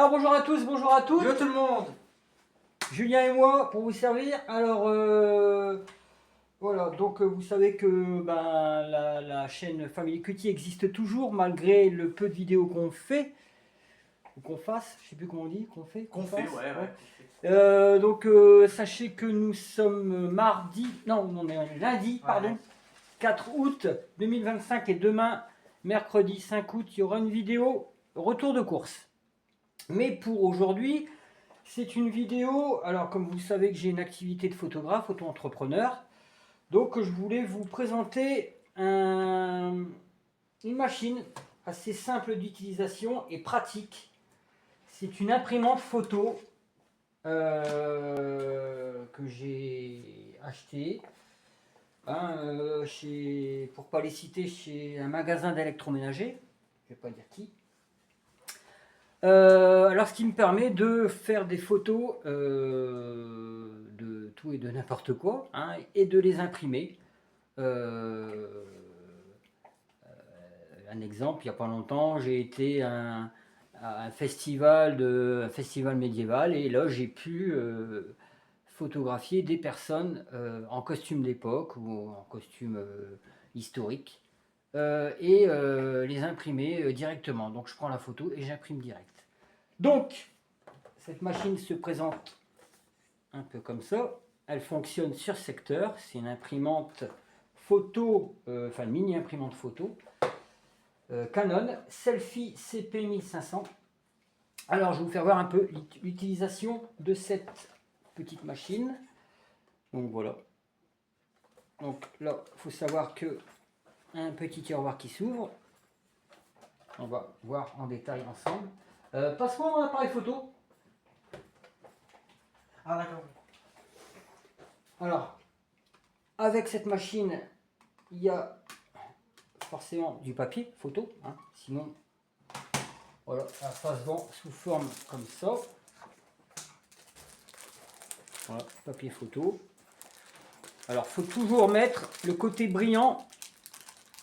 Alors bonjour à tous, bonjour à toutes. Bonjour tout le monde. Julien et moi pour vous servir. Alors voilà, donc vous savez que la chaîne Family Cutie existe toujours malgré le peu de vidéos qu'on fait. Ou qu'on fasse, je sais plus comment on dit, qu'on fait, Qu'on fait, fasse, ouais. donc sachez que nous sommes mardi, non on est lundi, pardon, 4 août 2025 et demain, mercredi 5 août, il y aura une vidéo retour de course. Mais pour aujourd'hui, c'est une vidéo, alors comme vous savez que j'ai une activité de photographe, auto-entrepreneur, donc je voulais vous présenter une machine assez simple d'utilisation et pratique. C'est une imprimante photo que j'ai achetée pour pas les citer, chez un magasin d'électroménager, je vais pas dire qui. Alors ce qui me permet de faire des photos de tout et de n'importe quoi, hein, et de les imprimer. Un exemple, il n'y a pas longtemps, j'ai été à un festival médiéval et là j'ai pu photographier des personnes en costume d'époque ou en costume historique et les imprimer directement. Donc je prends la photo et j'imprime direct. Donc cette machine se présente un peu comme ça. Elle fonctionne sur secteur. C'est une imprimante photo, enfin une mini imprimante photo. Canon Selfie CP 1500. Alors je vais vous faire voir un peu l'utilisation de cette petite machine. Donc voilà. Donc là, il faut savoir que un petit tiroir qui s'ouvre. On va voir en détail ensemble. Passe-moi mon appareil photo. Ah d'accord. Alors, avec cette machine, il y a forcément du papier photo, hein, sinon voilà, ça se vend sous forme comme ça. Voilà, papier photo. Alors, faut toujours mettre le côté brillant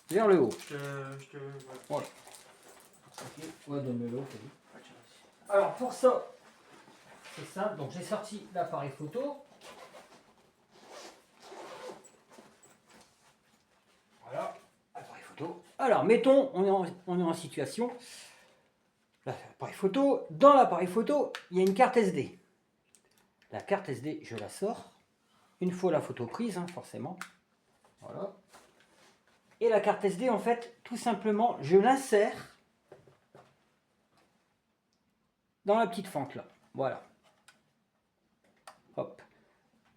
vers le haut. Voilà. Ok, ouais, donne-le-le. Alors, pour ça, c'est simple. Donc, j'ai sorti l'appareil photo. Voilà, appareil photo. Alors, mettons, on est en situation. L'appareil photo. Dans l'appareil photo, il y a une carte SD. La carte SD, je la sors. Une fois la photo prise, hein, forcément. Voilà. Et la carte SD, en fait, tout simplement, je l'insère dans la petite fente là. Voilà. Hop.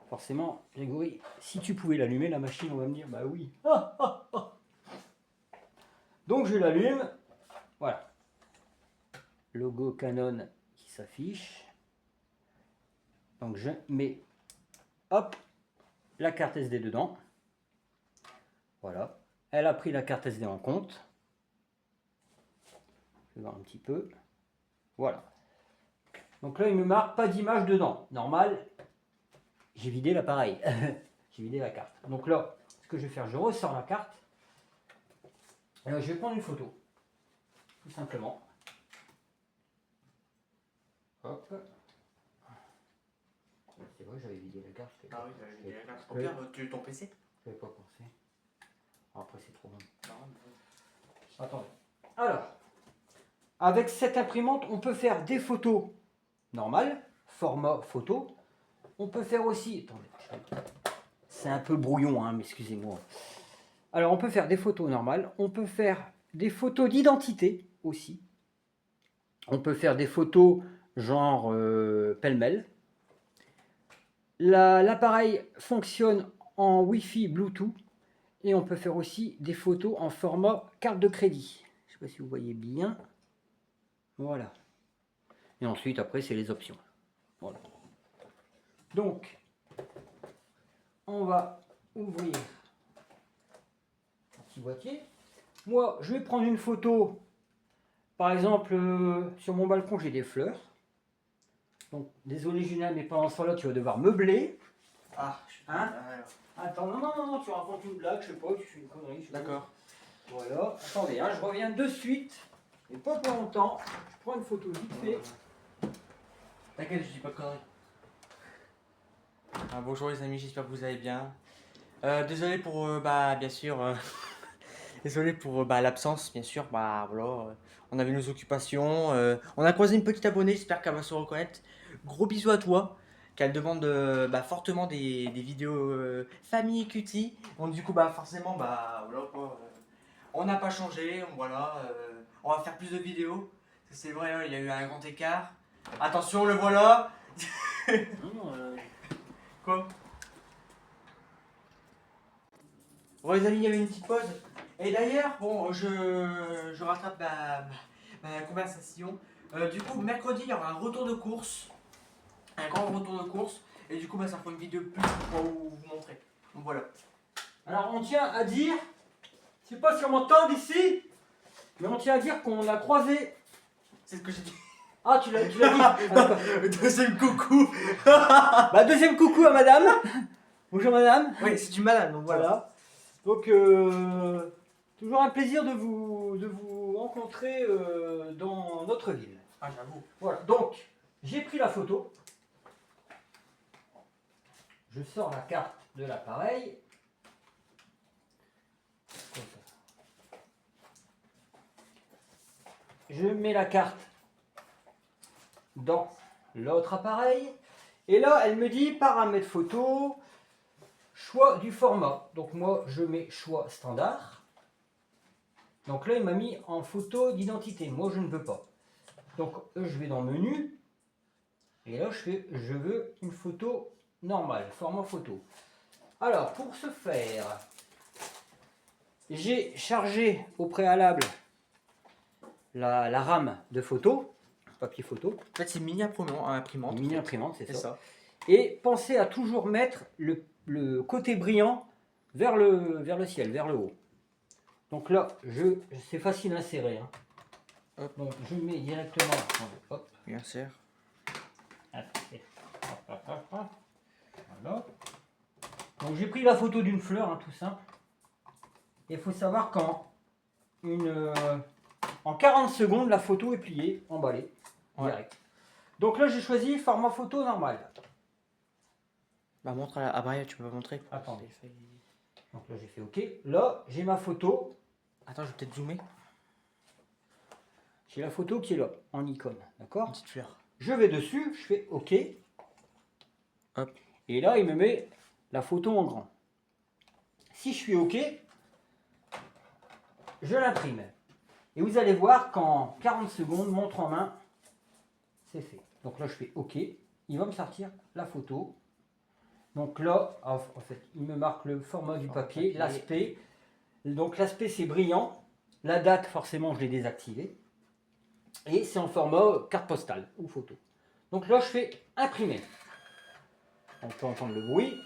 Forcément, Grégory, si tu pouvais l'allumer, la machine, on va me dire, bah oui. Donc je l'allume. Voilà. Logo Canon qui s'affiche. Donc je mets, hop, la carte SD dedans. Voilà. Elle a pris la carte SD en compte. Je vais voir un petit peu. Voilà. Donc là, il me marque pas d'image dedans. Normal, j'ai vidé l'appareil. J'ai vidé la carte. Donc là, ce que je vais faire, je ressors la carte. Et là, je vais prendre une photo. Tout simplement. Hop. C'est vrai, j'avais vidé la carte. Ah oui, j'avais vidé la carte. Au pire, tu ton PC. Je n'avais pas pensé. Après, c'est trop long. Attendez. Alors, avec cette imprimante, on peut faire des photos normales, format photo. On peut faire aussi... Attendez, c'est un peu brouillon, hein, mais excusez-moi. Alors, on peut faire des photos normales. On peut faire des photos d'identité aussi. On peut faire des photos genre pêle-mêle. L'appareil fonctionne en Wi-Fi Bluetooth. Et on peut faire aussi des photos en format carte de crédit. Je ne sais pas si vous voyez bien. Voilà. Et ensuite, après, c'est les options. Voilà. Donc, on va ouvrir un petit boîtier. Moi, je vais prendre une photo. Par exemple, sur mon balcon, j'ai des fleurs. Donc, désolé Julien, mais pendant ce temps-là, tu vas devoir meubler. Ah, hein? Attends, non, tu racontes une blague, je sais pas, tu fais une connerie. D'accord. Voilà. Attendez, hein, je reviens de suite. Et pas pour longtemps. Je prends une photo vite fait. T'inquiète, je dis pas de conneries. Bonjour les amis, j'espère que vous allez bien. Désolé pour, bien sûr, désolé pour l'absence, bien sûr. Voilà, on avait nos occupations. On a croisé une petite abonnée, j'espère qu'elle va se reconnaître. Gros bisous à toi, qu'elle demande fortement des vidéos famille cutie. Donc du coup, forcément, voilà quoi. On n'a pas changé, on va faire plus de vidéos. C'est vrai, hein, il y a eu un grand écart. Attention, le voilà. Non, Quoi? Bon les amis, il y avait une petite pause. Et d'ailleurs, bon, je rattrape ma conversation. Du coup, mercredi, il y aura un retour de course. Un grand retour de course. Et du coup, ça fera une vidéo plus pour vous montrer. Donc voilà. Alors on tient à dire, je sais pas si on m'entend d'ici, mais on tient à dire qu'on a croisé. C'est ce que j'ai dit. Ah, tu l'as dit. Ah, d'accord. Deuxième coucou. Deuxième coucou à madame. Bonjour madame. Oui, c'est une malade, donc voilà. Voilà. Donc, toujours un plaisir de vous rencontrer dans notre ville. Ah, j'avoue. Voilà. Donc, j'ai pris la photo. Je sors la carte de l'appareil. Comme ça. Je mets la carte dans l'autre appareil. Et là, elle me dit paramètres photo, choix du format. Donc moi, je mets choix standard. Donc là, il m'a mis en photo d'identité. Moi, je ne veux pas. Donc, je vais dans menu. Et là, je veux une photo normale, format photo. Alors, pour ce faire, j'ai chargé au préalable la RAM de photo, papier photo. En fait, c'est mini imprimante. Mini imprimante, c'est C'est ça. ça. Et pensez à toujours mettre le côté brillant vers le ciel, vers le haut. Donc là, c'est facile à insérer. Hein. Hop. Donc je mets directement. Hop. Bien sûr. Voilà. Donc j'ai pris la photo d'une fleur, hein, tout simple. Il faut savoir en 40 secondes, la photo est pliée, emballée, direct. Donc là, j'ai choisi format photo normal. Montre à la... Ah bah tu peux pas montrer. Attendez. Donc là, j'ai fait OK. Là, j'ai ma photo. Attends, je vais peut-être zoomer. J'ai la photo qui est là, en icône. D'accord? Une petite fleur. Je vais dessus, je fais OK. Hop. Et là, il me met la photo en grand. Si je suis OK, je l'imprime. Et vous allez voir qu'en 40 secondes, montre en main, c'est fait. Donc là, je fais OK. Il va me sortir la photo. Donc là, en fait, il me marque le format du papier, l'aspect. Donc l'aspect, c'est brillant. La date, forcément, je l'ai désactivée. Et c'est en format carte postale ou photo. Donc là, je fais imprimer. On peut entendre le bruit.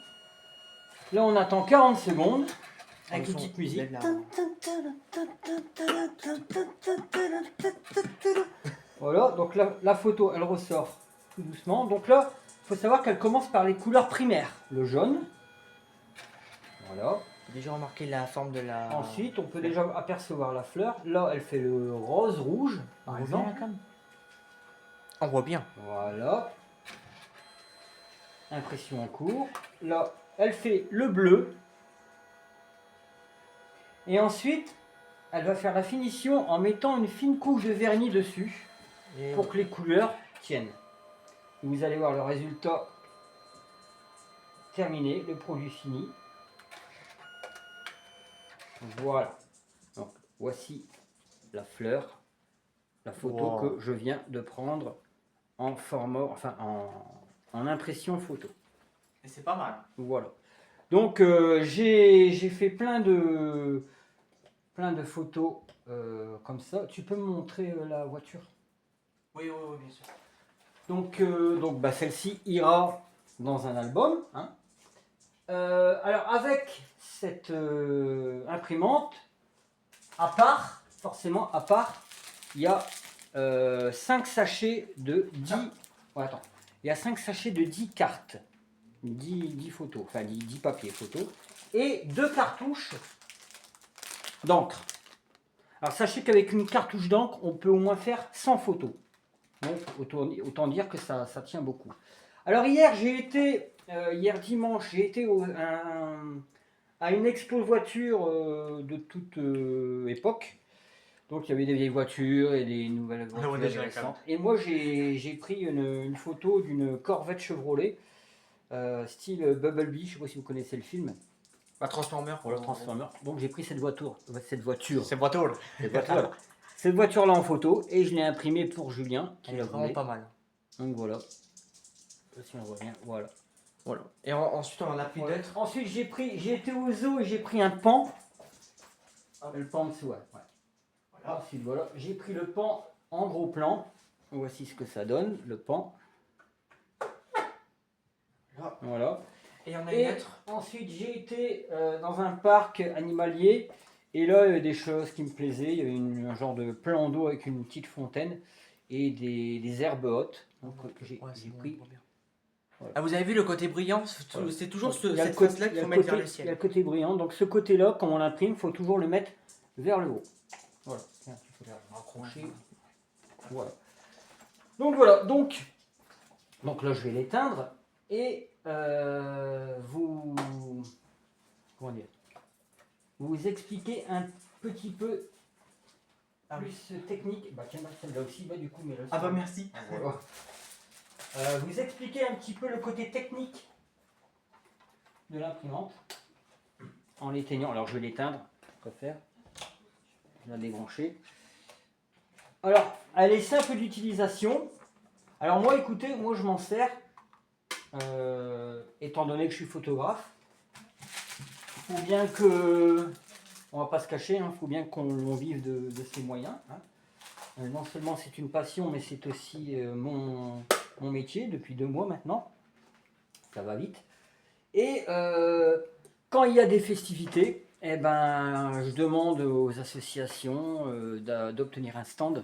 Là, on attend 40 secondes avec une petite musique. Voilà, donc la photo, elle ressort tout doucement. Donc là, il faut savoir qu'elle commence par les couleurs primaires. Le jaune. Voilà. Déjà remarqué la forme de la... Ensuite, on peut déjà apercevoir la fleur. Là, elle fait le rose-rouge, par exemple. On voit bien. Voilà. Impression en cours. Là, elle fait le bleu. Et ensuite, elle va faire la finition en mettant une fine couche de vernis dessus pour que les couleurs tiennent. Et vous allez voir le résultat terminé, le produit fini. Voilà. Donc, voici la fleur, la photo que je viens de prendre en format, en impression photo. Et c'est pas mal. Voilà. Donc j'ai fait plein de photos comme ça. Tu peux me montrer la voiture? Oui, bien sûr. Donc celle-ci ira dans un album. Hein. Alors avec cette imprimante, forcément à part, il y a 5 sachets de 10. Attends. Il y a 5 sachets de 10 cartes. 10 photos, enfin 10 papiers photos. Et 2 cartouches d'encre. Alors sachez qu'avec une cartouche d'encre, on peut au moins faire 100 photos. Donc autant dire que ça tient beaucoup. Alors hier dimanche, j'ai été à une expo de voitures de toute époque. Donc il y avait des vieilles voitures et des nouvelles Ah, ouais, voitures déjà, récentes. Et moi j'ai pris une photo d'une Corvette Chevrolet, style Bumblebee, je ne sais pas si vous connaissez le film. Pas Transformer. Voilà, Transformer. Donc j'ai pris cette voiture. Cette voiture. C'est bateau. Cette voiture-là en photo et je l'ai imprimée pour Julien qui Elle est la vraiment voulait. pas mal. Donc voilà. Si on voit bien, voilà. Voilà. Et ensuite, on en a pris Voilà. d'autres. Ensuite, j'ai été au zoo et j'ai pris un pan. Le pan en dessous, ouais. Voilà. Ensuite, voilà, j'ai pris le pan en gros plan. Voici ce que ça donne, le pan. Voilà. Et on a Et une autre. ensuite, j'ai été dans un parc animalier. Et là, il y avait des choses qui me plaisaient. Il y avait un genre de plan d'eau avec une petite fontaine et des herbes hautes. Donc, j'ai pris. Voilà. Ah, vous avez vu le côté brillant? Voilà. C'est toujours Donc, cette face-là qu'il faut mettre vers le Il y a ciel. le côté brillant. Donc, ce côté-là, quand on l'imprime, il faut toujours le mettre vers le haut. Voilà. Tiens, il faut le raccrocher. Voilà. Donc, voilà. Donc là, je vais l'éteindre. Et comment dire, vous expliquer un petit peu plus technique. Bah tiens, celle-là aussi, bah du coup, mais là, Ah bah merci. voilà. Vous expliquer un petit peu le côté technique de l'imprimante en l'éteignant. Alors je vais l'éteindre, je préfère. Je vais la débrancher. Alors, elle est simple d'utilisation. Alors moi, écoutez, moi je m'en sers, étant donné que je suis photographe. Il faut bien que, on va pas se cacher, il faut bien qu'on vive de ses moyens. Hein. Non seulement c'est une passion, mais c'est aussi mon métier depuis 2 mois maintenant. Ça va vite. Et quand il y a des festivités, eh ben, je demande aux associations d'obtenir un stand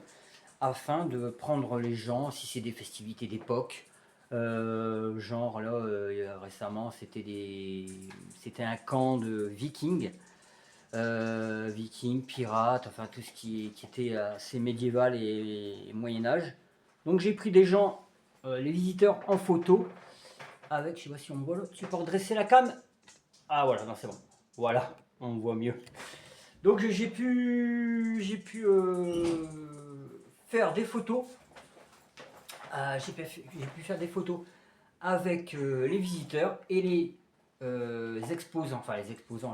afin de prendre les gens, si c'est des festivités d'époque. Genre là, récemment, c'était un camp de vikings. Vikings, pirates, enfin tout ce qui était assez médiéval et Moyen-Âge. Donc j'ai pris des gens, les visiteurs en photo, avec, je sais pas si on me voit là, tu peux redresser la cam. Ah voilà, non c'est bon. Voilà, on voit mieux. Donc j'ai pu faire des photos. J'ai pu faire des photos avec les visiteurs et les exposants,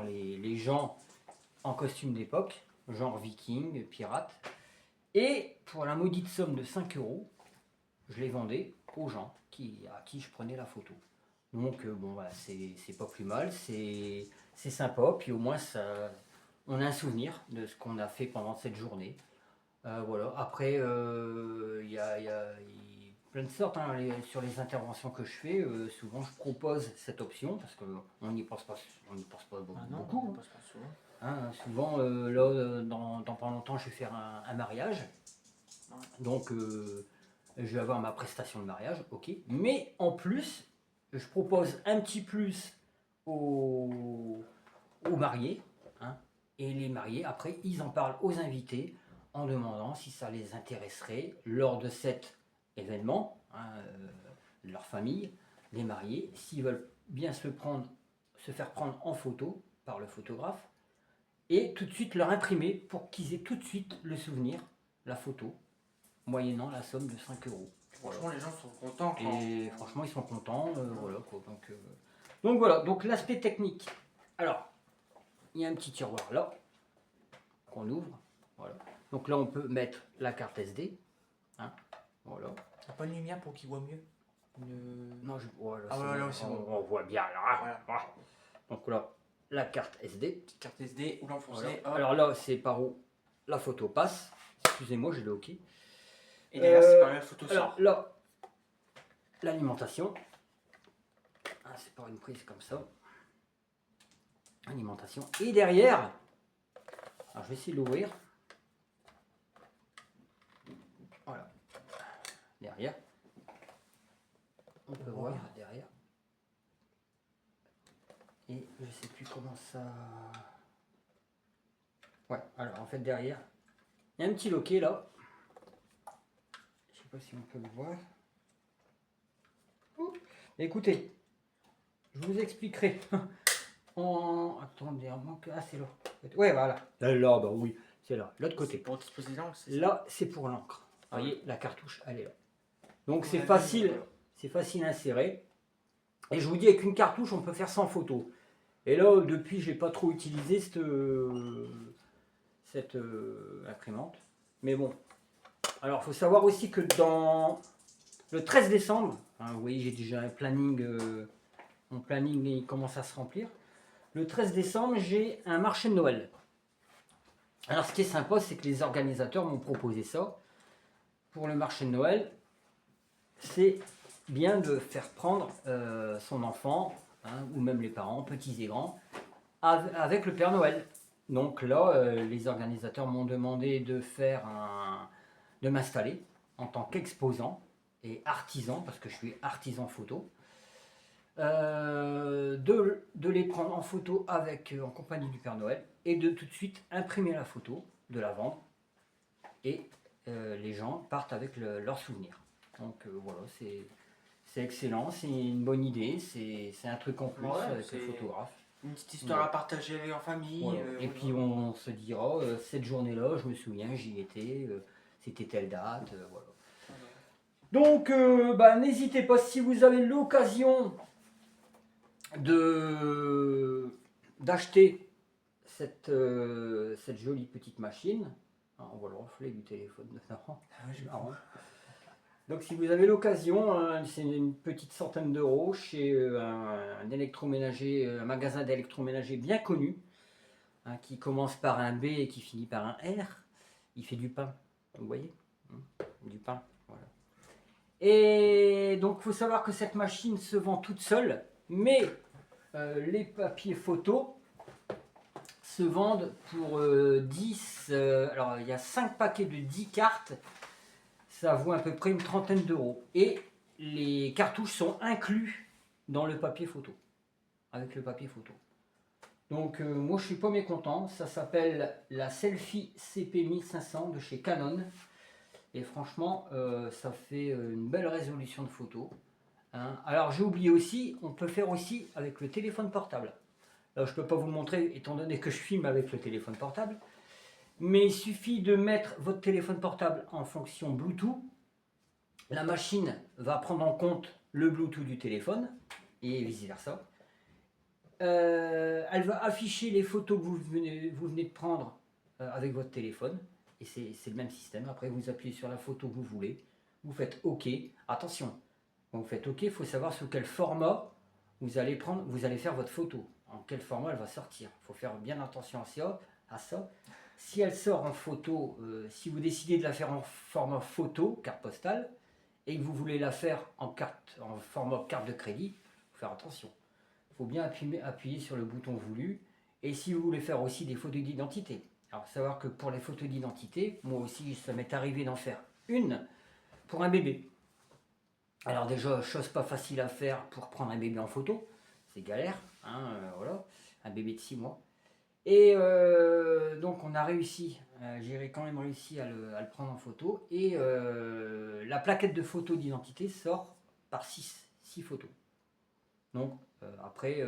les gens en costume d'époque, genre viking, pirate. Et pour la maudite somme de 5 €, je les vendais aux gens à qui je prenais la photo. Donc bon, voilà, c'est pas plus mal, c'est sympa, puis au moins on a un souvenir de ce qu'on a fait pendant cette journée. Voilà. Après, il y a plein de sortes hein, sur les interventions que je fais. Souvent, je propose cette option parce qu'on n'y pense pas, beaucoup. Ah non, beaucoup, on hein. passe pas souvent. Souvent, là, dans pas longtemps, je vais faire un mariage. Donc, je vais avoir ma prestation de mariage, ok. Mais en plus, je propose un petit plus aux mariés. Hein, et les mariés, après, ils en parlent aux invités en demandant si ça les intéresserait lors de cet événement, de leur famille, les mariés, s'ils veulent bien se faire prendre en photo par le photographe et tout de suite leur imprimer pour qu'ils aient tout de suite le souvenir, la photo, moyennant la somme de 5 €. Franchement, les gens sont contents. Et franchement, ils sont contents. Voilà, quoi. Donc voilà, donc l'aspect technique. Alors, il y a un petit tiroir là qu'on ouvre. Voilà. Donc là, on peut mettre la carte SD. Hein, voilà. T'as pas une lumière pour qu'ils voient mieux? Non, voilà, ah ouais, là aussi, on voit bien là. Voilà. Donc là, la carte SD. Petite carte SD ou l'enfoncer. Voilà. Alors là, c'est par où la photo passe. Excusez-moi, j'ai le OK. Et derrière, c'est par la photo sort. Alors là, l'alimentation. C'est par une prise comme ça. Alimentation. Et derrière, alors je vais essayer de l'ouvrir. Voilà. Derrière. On peut voir derrière. Et je sais plus comment ça. Ouais, alors en fait derrière, il y a un petit loquet là. Je sais sais pas si on peut le voir. Ouh. Écoutez, je vous expliquerai. Attendez, on manque. Ah, c'est là. Ouais, voilà. Là, bah oui, c'est là, l'autre côté. Pour disposer l'encre, c'est ça? Là, c'est pour l'encre. Vous Ah voyez, la cartouche, elle est là. Donc On c'est a vu, facile, voilà. c'est facile à insérer. Et je vous dis, avec une cartouche, on peut faire 100 photos. Et là, depuis, j'ai pas trop utilisé cette imprimante. Mais bon. Alors, il faut savoir aussi que dans le 13 décembre, hein, vous voyez, j'ai déjà un planning, mon planning il commence à se remplir. Le 13 décembre, j'ai un marché de Noël. Alors, ce qui est sympa, c'est que les organisateurs m'ont proposé ça. Pour le marché de Noël, c'est bien de faire prendre son enfant, hein, ou même les parents, petits et grands, avec le Père Noël. Donc là, les organisateurs m'ont demandé de m'installer en tant qu'exposant et artisan, parce que je suis artisan photo, de les prendre en photo en compagnie du Père Noël et de tout de suite imprimer la photo, de la vendre et les gens partent avec leurs souvenirs. Donc voilà, c'est excellent, c'est une bonne idée, c'est un truc en plus Ouais, avec le c'est photographe. une petite histoire à partager en famille. Voilà. Et puis on se dira, cette journée-là, je me souviens, j'y étais, c'était telle date, voilà. Donc n'hésitez pas, si vous avez l'occasion d'acheter cette jolie petite machine. Alors, on voit le reflet du téléphone dedans. Marrant. Donc si vous avez l'occasion, c'est une petite centaine d'euros chez un électroménager, un magasin d'électroménager bien connu, hein, qui commence par un B et qui finit par un R. Il fait du pain, vous voyez, du pain. Voilà. Et donc il faut savoir que cette machine se vend toute seule, mais les papiers photos se vendent pour 10. Alors il y a 5 paquets de 10 cartes. Ça vaut à peu près une trentaine d'euros. Et les cartouches sont inclus dans le papier photo. Avec le papier photo. Donc moi je suis pas mécontent. Ça s'appelle la Selfie CP1500 de chez Canon. Et franchement, ça fait une belle résolution de photo. Hein. Alors j'ai oublié aussi, on peut faire aussi avec le téléphone portable. Là je ne peux pas vous le montrer étant donné que je filme avec le téléphone portable. Mais il suffit de mettre votre téléphone portable en fonction Bluetooth. La machine va prendre en compte le Bluetooth du téléphone et vice versa. Elle va afficher les photos que vous venez de prendre avec votre téléphone. Et c'est le même système. Après, vous appuyez sur la photo que vous voulez. Vous faites OK. Attention, quand vous faites OK, il faut savoir sous quel format vous allez faire votre photo. En quel format elle va sortir. Il faut faire bien attention à ça. Si elle sort en photo, si vous décidez de la faire en format photo, carte postale, et que vous voulez la faire en format carte de crédit, il faut faire attention. Il faut bien appuyer sur le bouton voulu. Et si vous voulez faire aussi des photos d'identité. Alors, savoir que pour les photos d'identité, moi aussi, ça m'est arrivé d'en faire une pour un bébé. Alors déjà, chose pas facile à faire pour prendre un bébé en photo. C'est galère, hein, voilà. Un bébé de 6 mois. Et donc on a réussi, j'ai quand même réussi à le prendre en photo. Et la plaquette de photo d'identité sort par 6 photos. Donc après,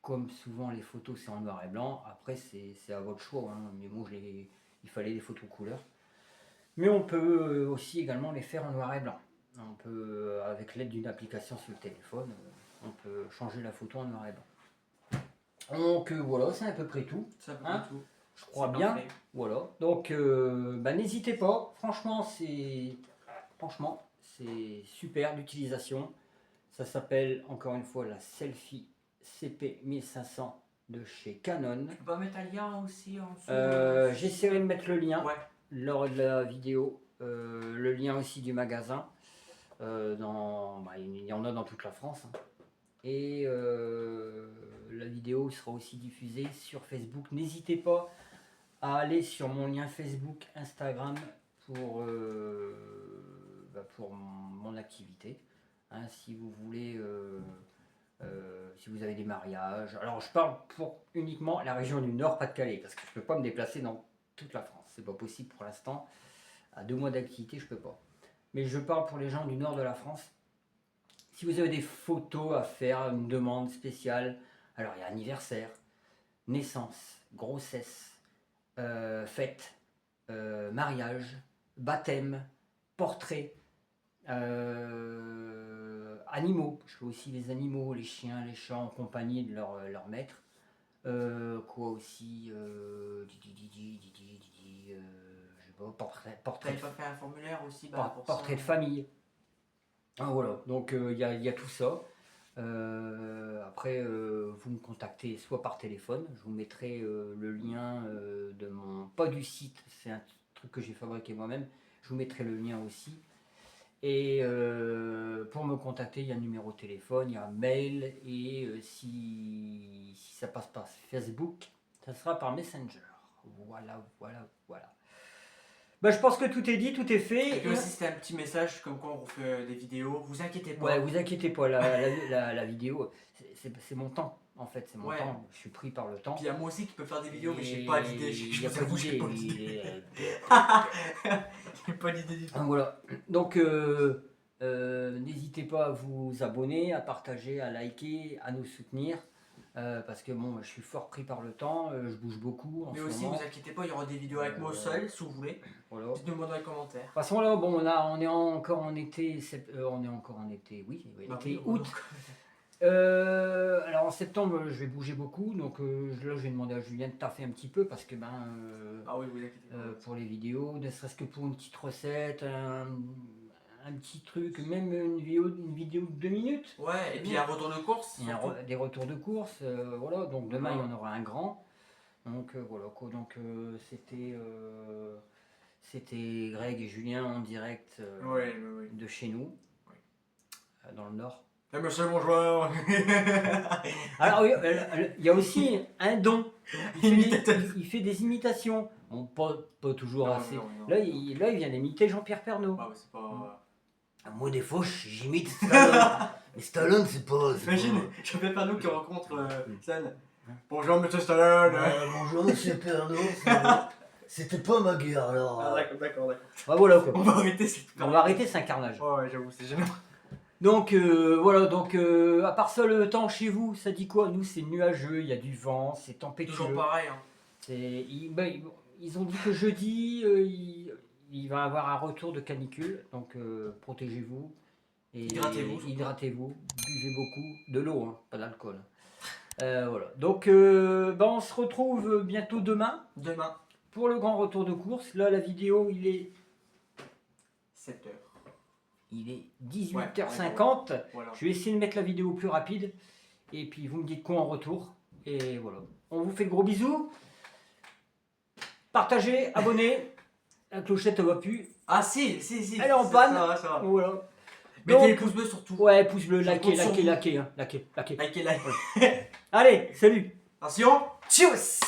comme souvent les photos c'est en noir et blanc, après c'est à votre choix. Hein. Mais moi il fallait des photos couleur. Mais on peut aussi également les faire en noir et blanc. On peut, avec l'aide d'une application sur le téléphone, on peut changer la photo en noir et blanc. Donc voilà, c'est à peu près tout. C'est à peu Hein, près tout. je crois C'est bien. parfait. Voilà. Donc n'hésitez pas. Franchement, c'est super d'utilisation. Ça s'appelle encore une fois la Selfie CP1500 de chez Canon. Tu peux pas mettre un lien aussi en dessous? J'essaierai de mettre le lien Ouais. lors de la vidéo. Le lien aussi du magasin. Il y en a dans toute la France. Hein. Et la vidéo sera aussi diffusée sur Facebook. N'hésitez pas à aller sur mon lien Facebook, Instagram pour mon activité. Hein, si vous voulez, si vous avez des mariages. Alors je parle pour uniquement la région du Nord, Pas-de-Calais, parce que je ne peux pas me déplacer dans toute la France. C'est pas possible pour l'instant. À 2 mois d'activité, je peux pas. mais je parle pour les gens du nord de la France. Si vous avez des photos à faire, une demande spéciale, alors il y a anniversaire, naissance, grossesse, fête, mariage, baptême, portrait, animaux. Je fais aussi les animaux, les chiens, les chats en compagnie de leur maître. Quoi aussi je sais pas, T'avais pas fait un formulaire aussi pour portrait de ça? famille. Ah, voilà, donc il y a tout ça. Après, vous me contactez soit par téléphone, je vous mettrai le lien de mon, pas du site, c'est un truc que j'ai fabriqué moi-même, je vous mettrai le lien aussi. Et pour me contacter, il y a un numéro de téléphone, il y a un mail, et si ça passe par Facebook, ça sera par Messenger. Voilà, voilà, voilà. Bah, je pense que tout est dit, tout est fait. Et puis aussi, c'était un petit message comme quoi on refait des vidéos. Vous inquiétez pas. Ouais, vous inquiétez pas, la vidéo, c'est mon temps, en fait, c'est mon Ouais. temps. Je suis pris par le temps. Puis il y a moi aussi qui peux faire des vidéos, mais j'ai pas d'idée. Il n'y a pas J'ai pas d'idée. d'idée. J'ai pas d'idée du tout. Ah, voilà. Donc, n'hésitez pas à vous abonner, à partager, à liker, à nous soutenir. Parce que bon, je suis fort pris par le temps, je bouge beaucoup en Mais ce aussi, moment. vous inquiétez pas, il y aura des vidéos avec moi seul, si vous voulez. Voilà. Dites-nous moi dans les commentaires. De toute façon là, bon, on est encore en été, on est encore en été, oui, Bah été, oui, août. Alors en septembre, je vais bouger beaucoup, donc là, je vais demander à Julien de taffer un petit peu parce que Ah oui, vous inquiétez pas. pour les vidéos, ne serait-ce que pour une petite recette, un petit truc, même une vidéo de 2 minutes. Ouais, et puis un retour de course. Il y a surtout. des retours de course, voilà. Donc demain, Voilà. il y en aura un grand. Donc voilà quoi. Donc c'était Greg et Julien en direct Ouais. de chez nous, dans le Nord. Eh monsieur mon joueur. Alors oui, il y a aussi un don. Imitateur. Il fait des imitations. Bon, pas toujours Non, assez. non. Là, il vient d'imiter Jean-Pierre Pernaut. Ah ouais, c'est pas. Moi, des fois, j'imite Stallone. Mais Stallone, c'est pas. Imagine, Jean-Pierre Pernaut qui rencontre San. Bonjour monsieur Stallone. Bonjour monsieur Pernaut, c'était pas ma guerre alors. Ah d'accord. Ah, voilà quoi. On va arrêter cette On va arrêter, c'est un carnage. Ouais, j'avoue, c'est gênant. Donc voilà, donc à part ça, le temps chez vous, ça dit quoi? Nous, c'est nuageux, il y a du vent, c'est tempétueux. Toujours pareil. Hein. Ils ont dit que jeudi, il va y avoir un retour de canicule, donc protégez-vous. Et Hydratez-vous, surtout. hydratez-vous, buvez beaucoup, de l'eau, hein, pas d'alcool. Voilà. Donc on se retrouve bientôt demain Demain, pour le grand retour de course. Là, la vidéo, il est 7h. 18h50. Voilà. Je vais essayer de mettre la vidéo plus rapide. Et puis vous me dites quoi en retour. Et voilà. On vous fait de gros bisous. Partagez, abonnez. La clochette elle va plus. Ah si. Elle est en Ça panne. va, ça va. Voilà. Mettez les Donc, pouces bleus surtout. ouais, pouce bleu, Je likez, compte sur vous. likez, hein, likez. Likez, like. Allez, salut. Attention. Tchuss.